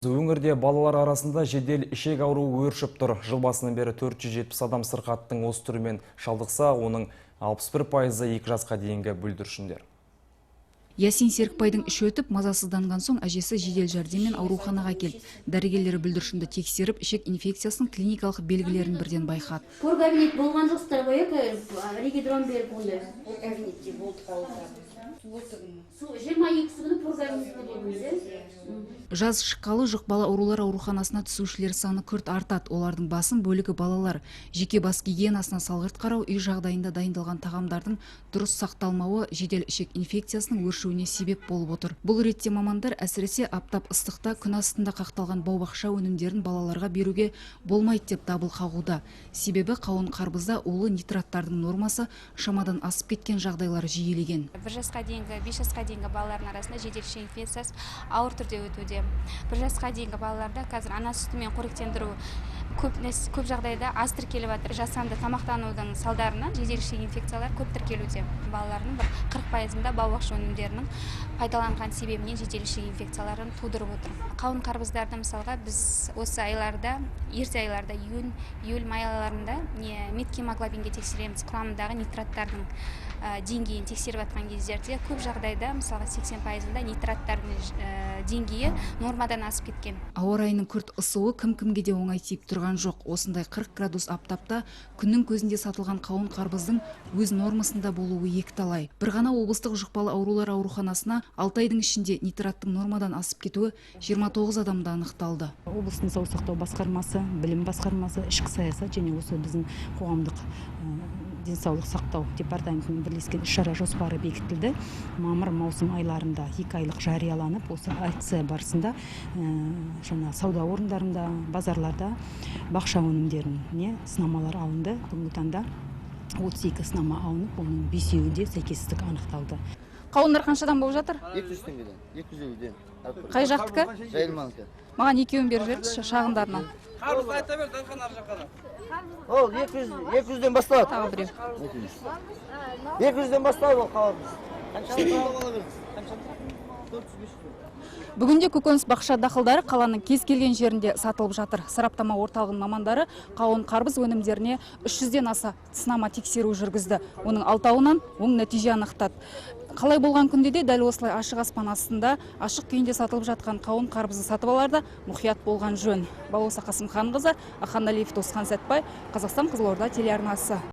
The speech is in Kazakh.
Өңірде балалар арасында жедел ішек ауруы өршіп тұр. Жыл басынан бері 470 адам сырқаттың осы түрімен шалдықса, оның 61%-ы 2 жасқа дейінгі бүлдіршіндер. Ясин Серікбайдың іші өтіп, мазасызданған соң әжесі жедел жәрдеммен ауруханаға келді. Дәрігерлері бүлдіршінді тексеріп, ішек инфекциясының клиникалық белгілерін бірден байқады. Кабинет болған жоқсыздар ғой, регидрон беріп ондай. Кабинетте болды қалды. 22 күні кабинетте бердіңіз. Жаз шыққалы жұқпалы аурулар ауруханасына түсушілер саны күрт артады. Олардың басым бөлігі балалар. Жеке бас гигиенасына салғырт қарау, үй жағдайында дайындалған тағамдардың дұрыс сақталмауы жедел ішек инфекциясының өршуіне себеп болып отыр. Бұл ретте мамандар әсіресе аптап ыстықта күн астында қақталған бау-бақша өнімдерін балаларға беруге болмайды деп дабыл қағуда. Себебі қауын қарбызда улы нитраттардың нормасы шамадан асып кеткен жағдайлар жиілеген. 1 жасқа дейінгі, 5 жасқа дейінгі балалардың арасында жедел ішек инфекциясы ауыр түрде өтуде. 1 жасқа дейінгі балаларда қазір ана сүтімен қоректендіру көп жағдайда аз тіркеліп жатыр. Жасанды тамақтанудың салдарынан жедел ішек инфекциялар көп тіркелуде. Балалардың 40%-ында бау-бақша өнімдерінің пайдаланған себебінен жедел ішек инфекцияларын тудырып отыр. Қауын қарбыздарды мысалға біз осы айларда, ерте айларда, июль май айларында метгемоглобинге тексереміз. Құрамындағы нитраттардың деңгейін тексеріп жатқан кездерде көп жағдайда мысалға 80%-ында нитраттардың деңгейі нормадан асып кеткен. Ауа райының күрт ысуы кім-кімге де оңай тиіп тұрған жоқ. Осындай 40 градус аптапта күннің көзінде сатылған қауын қарбыздың өз нормасында болуы екіталай. Бір ғана облыстық жұқпалы аурулар ауруханасына 6 айдың ішінде нитраттың нормадан асып кетуі 29 адамда анықталды. Облыстың денсаулық сақтау басқармасы, білім басқармасы, ішкі саясат және осы біздің қоғамдық денсаулық сақтау департаментінің бірлескен іс-шара жоспары бекітілді. Мамыр-маусым айларында 2 айлық жарияланып, осы акция барысында жаңа сауда орындарында, базарларда бақша өнімдеріне сынамалар алынды. Бүгінгі таңда 32 сынама алынып, оның 5-еуінде сәйкестік анықталды. Қауындар қаншадан болып жатыр? 200 теңгеден, 250-ден. Қай жақтікі? Жайылманікі. Маған екеуін беріп жіберіңізші, шағындарынан. Қарбыз айта бер, Данхан ар жаққа. Ол 200-ден басталады. Тағы біреу. 200-ден басталады ол қарбыз. Бүгінде көкөніс бақша дақылдары қаланың кез келген жерінде сатылып жатыр. Сараптама орталығының мамандары қауын қарбыз өнімдеріне 300-ден аса сынама тексеру жүргізді. Оның 6-ауынан оң нәтиже анықтады. Қалай болған күнде де дәл осылай ашық аспан астында ашық күйінде сатылып жатқан қауын қарбызы сатып аларда мұқият болған жөн. Балауса Қасымханқызы, Аханалиев Досхан Сәтбай, Қазақстан Қызылорда телеарнасы.